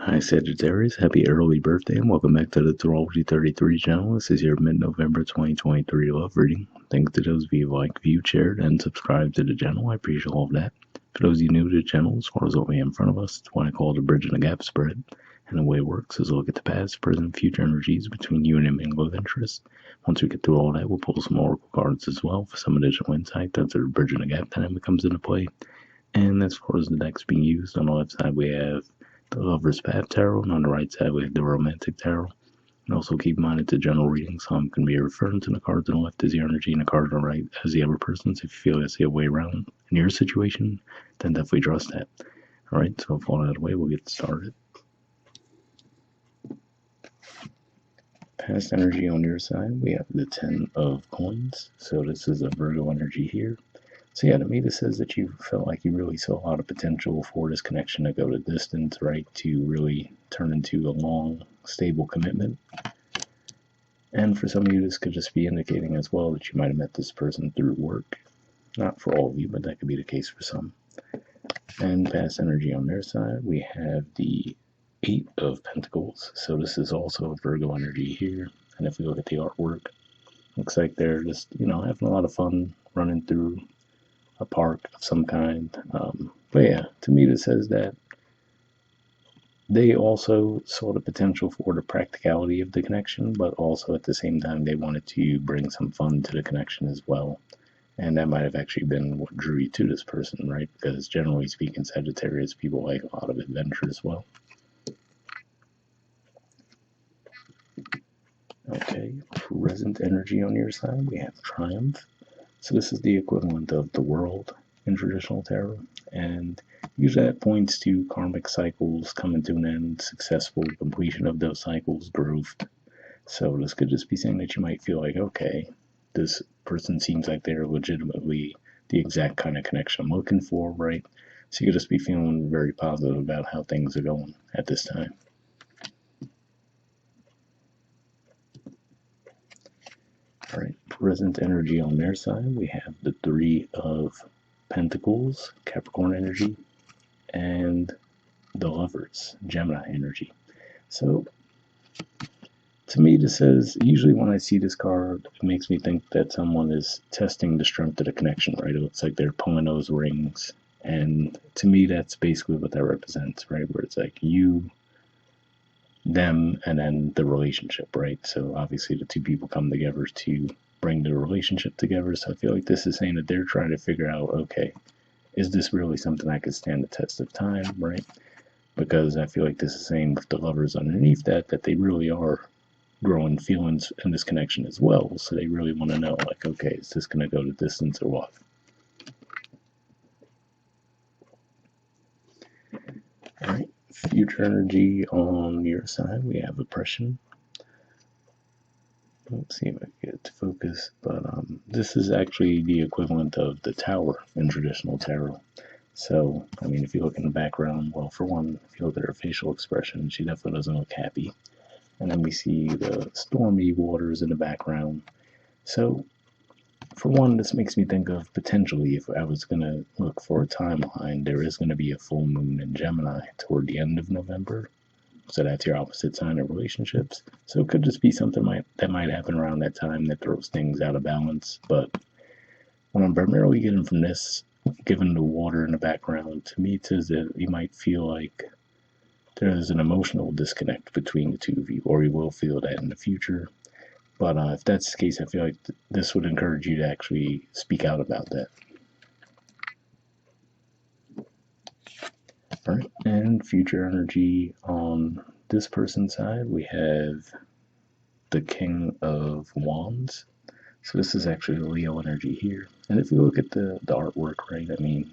Hi Sagittarius, happy early birthday and welcome back to the Astrology 33 channel. This is your mid-November 2023 love reading. Thanks to those of you who like, viewed, shared, and subscribed to the channel. I appreciate all of that. For those of you new to the channel, as far as what we have in front of us, it's what I call the bridge and the gap spread. And the way it works is we'll look at the past, present, future energies between you and a mingle of interest. Once we get through all that, we'll pull some oracle cards as well for some additional insight. That's where the bridge and the gap dynamic comes into play. And as far as the decks being used, on the left side we have the Lover's Path Tarot, and on the right side we have the Romantic Tarot. And also keep in mind it's a general reading, so I'm going to be referring to the cards on the left as your energy and the cards on the right as the other person's. If you feel that's the way around in your situation, then definitely trust that. Alright, so with all that away, we'll get started. Past energy on your side, we have the 10 of coins. So this is a Virgo energy here. So yeah, to me this says that you felt like you really saw a lot of potential for this connection to go the distance, right? To really turn into a long, stable commitment. And for some of you, this could just be indicating as well that you might have met this person through work. Not for all of you, but that could be the case for some. And past energy on their side, we have the 8 of Pentacles. So this is also a Virgo energy here. And if we look at the artwork, looks like they're just, having a lot of fun running through a park of some kind. But yeah, to me this says that they also saw the potential for the practicality of the connection, but also at the same time they wanted to bring some fun to the connection as well. And that might have actually been what drew you to this person, right? Because generally speaking, Sagittarius people like a lot of adventure as well. Okay, present energy on your side, we have Triumph. So this is the equivalent of the World in traditional tarot, and usually that points to karmic cycles coming to an end, successful completion of those cycles, growth. So this could just be saying that you might feel like, okay, this person seems like they're legitimately the exact kind of connection I'm looking for, right? So you could just be feeling very positive about how things are going at this time. All right, present energy on their side, we have the 3 of Pentacles, Capricorn energy, and the Lovers, Gemini energy. So, to me, this says, usually when I see this card, it makes me think that someone is testing the strength of the connection, right? It looks like they're pulling those rings. And to me, that's basically what that represents, right? Where it's like you, them, and then the relationship, right? So obviously the two people come together to bring the relationship together. So I feel like this is saying that they're trying to figure out, okay, is this really something I could stand the test of time, right? Because I feel like this is saying with the Lovers underneath that they really are growing feelings in this connection as well. So they really want to know, like, okay, is this going to go the distance or what? All right, future energy on your side, we have oppression. Let's see if I can get it to focus, but this is actually the equivalent of the Tower in traditional tarot. So, I mean, if you look in the background, well, for one, if you look at her facial expression, she definitely doesn't look happy. And then we see the stormy waters in the background. So, for one, this makes me think of potentially, if I was going to look for a timeline, there is going to be a full moon in Gemini toward the end of November. So that's your opposite sign of relationships. So it could just be something that might happen around that time that throws things out of balance. But what I'm primarily getting from this, given the water in the background, to me it says that you might feel like there's an emotional disconnect between the two of you, or you will feel that in the future. But if that's the case, I feel like this would encourage you to actually speak out about that. All right, and future energy on this person's side, we have the King of Wands. So this is actually Leo energy here. And if you look at the artwork, right, I mean,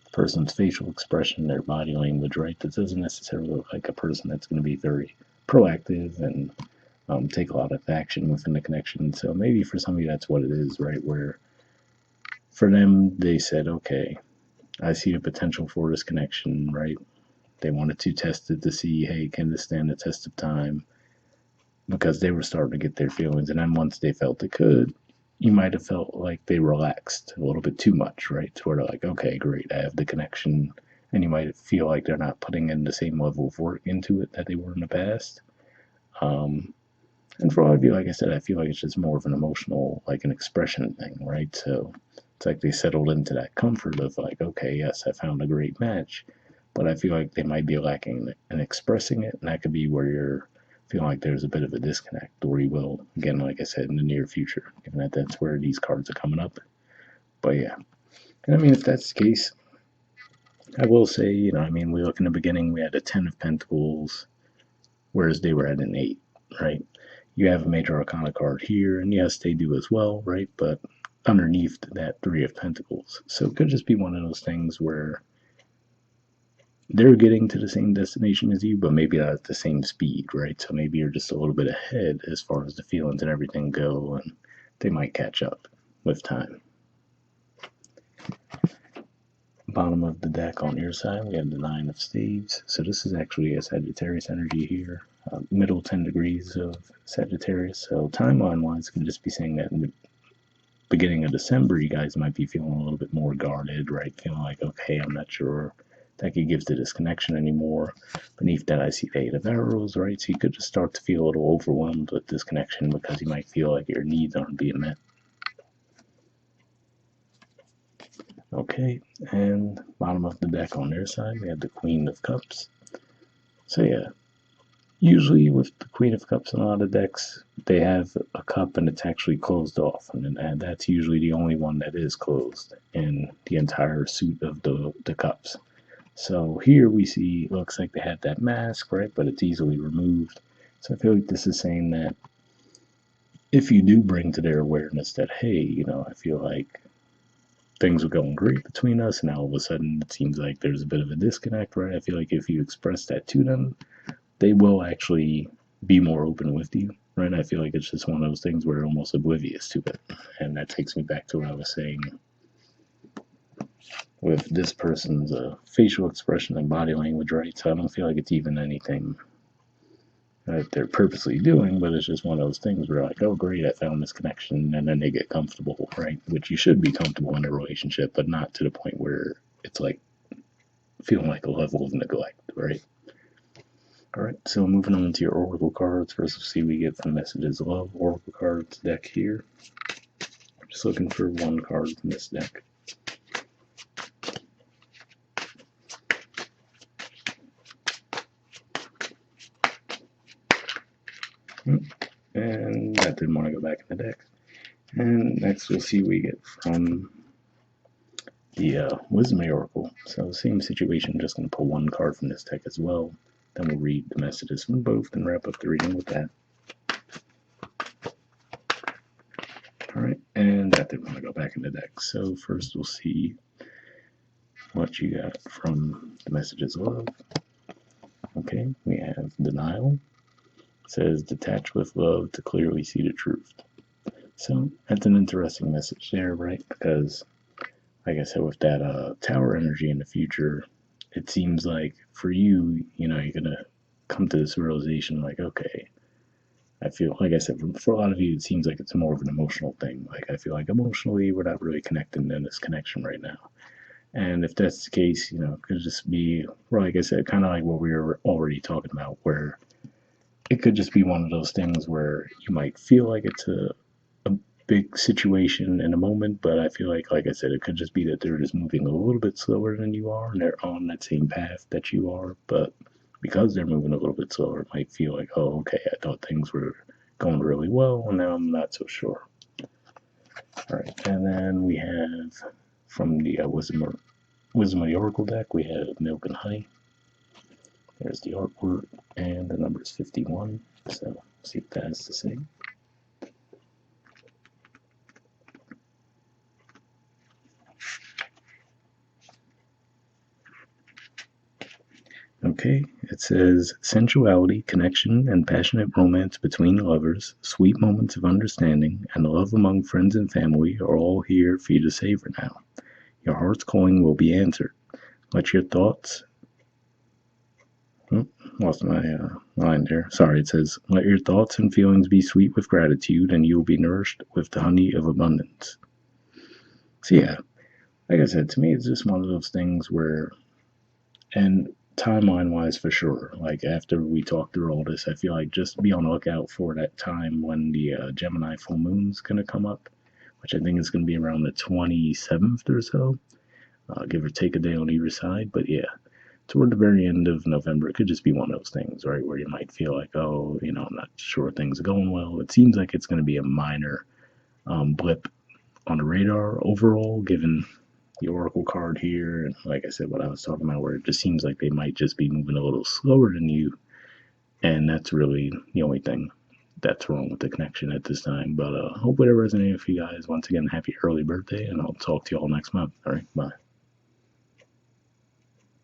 the person's facial expression, their body language, right, this doesn't necessarily look like a person that's going to be very proactive and take a lot of action within the connection. So maybe for some of you that's what it is, right, where for them they said, okay, I see the potential for this connection, right? They wanted to test it to see, hey, can this stand the test of time? Because they were starting to get their feelings. And then once they felt it could, you might have felt like they relaxed a little bit too much, right? Sort of like, okay, great, I have the connection. and you might feel like they're not putting in the same level of work into it that they were in the past. And for a lot of you, like I said, I feel like it's just more of an emotional, like an expression thing, right? So it's like they settled into that comfort of like, okay, yes, I found a great match, but I feel like they might be lacking in expressing it, and that could be where you're feeling like there's a bit of a disconnect, or you will, again, like I said, in the near future, given that that's where these cards are coming up. But yeah, and I mean, if that's the case, I will say, I mean, we look in the beginning, we had a 10 of Pentacles, whereas they were at an 8, right? You have a major arcana card here, and yes, they do as well, right? But underneath that 3 of Pentacles. So it could just be one of those things where they're getting to the same destination as you, but maybe not at the same speed, right? So maybe you're just a little bit ahead as far as the feelings and everything go, and they might catch up with time. Bottom of the deck on your side, we have the 9 of Staves. So this is actually a Sagittarius energy here. Middle 10 degrees of Sagittarius. So timeline-wise, could just be saying that in the beginning of December, you guys might be feeling a little bit more guarded, right? Feeling like, okay, I'm not sure that could give to this connection anymore. Beneath that, I see the 8 of Arrows, right? So you could just start to feel a little overwhelmed with this connection because you might feel like your needs aren't being met. Okay, and bottom of the deck on their side, we have the Queen of Cups. So yeah, usually with the Queen of Cups in a lot of decks, they have a cup and it's actually closed off, and that's usually the only one that is closed in the entire suit of the cups. So here we see, it looks like they had that mask, right, but it's easily removed. So I feel like this is saying that if you do bring to their awareness that, hey, I feel like things were going great between us, and now all of a sudden it seems like there's a bit of a disconnect, right? I feel like if you express that to them, they will actually be more open with you, right? I feel like it's just one of those things where they're almost oblivious to it. And that takes me back to what I was saying with this person's facial expression and body language, right? So I don't feel like it's even anything that they're purposely doing, but it's just one of those things where like, oh great, I found this connection, and then they get comfortable, right? Which you should be comfortable in a relationship, but not to the point where it's like feeling like a level of neglect, right? All right, so moving on to your oracle cards. First, we'll see what we get from Messages of Love oracle cards deck here. Just looking for one card from this deck. And that didn't want to go back in the deck. And next we'll see what we get from the Wisdom Oracle. So same situation, just going to pull one card from this deck as well. Then we'll read the messages from both and wrap up the reading with that. Alright, and that didn't want to go back in the deck. So first we'll see what you got from the Messages of Love. Okay, we have Denial. It says, detach with love to clearly see the truth. So that's an interesting message there, right? Because, like I said, with that tower energy in the future, it seems like for you, you're going to come to this realization like, okay, I feel, like I said, for a lot of you, it seems like it's more of an emotional thing. Like, I feel like emotionally, we're not really connecting in this connection right now. And if that's the case, it could just be, like I said, kind of like what we were already talking about, where it could just be one of those things where you might feel like it's a big situation in a moment, but I feel like I said, it could just be that they're just moving a little bit slower than you are, and they're on that same path that you are, but because they're moving a little bit slower, it might feel like, oh, okay, I thought things were going really well, and now I'm not so sure. All right, and then we have from the Wisdom of the Oracle deck, we have Milk and Honey. There's the artwork, and the number is 51, so see what that has to say. Okay, it says sensuality, connection, and passionate romance between lovers, sweet moments of understanding, and love among friends and family are all here for you to savor now. Your heart's calling will be answered. Let your thoughts. Lost my line there. Sorry, it says, let your thoughts and feelings be sweet with gratitude, and you will be nourished with the honey of abundance. So, yeah, like I said, to me, it's just one of those things where And timeline wise, for sure, like after we talk through all this, I feel like just be on the lookout for that time when the Gemini full moon's going to come up, which I think is going to be around the 27th or so, give or take a day on either side. But yeah, toward the very end of November, it could just be one of those things, right, where you might feel like, oh, I'm not sure things are going well. It seems like it's going to be a minor blip on the radar overall, given the Oracle card here, and like I said, what I was talking about, where it just seems like they might just be moving a little slower than you, and that's really the only thing that's wrong with the connection at this time. But hopefully that resonated for you guys. Once again, happy early birthday, and I'll talk to you all next month. All right, bye.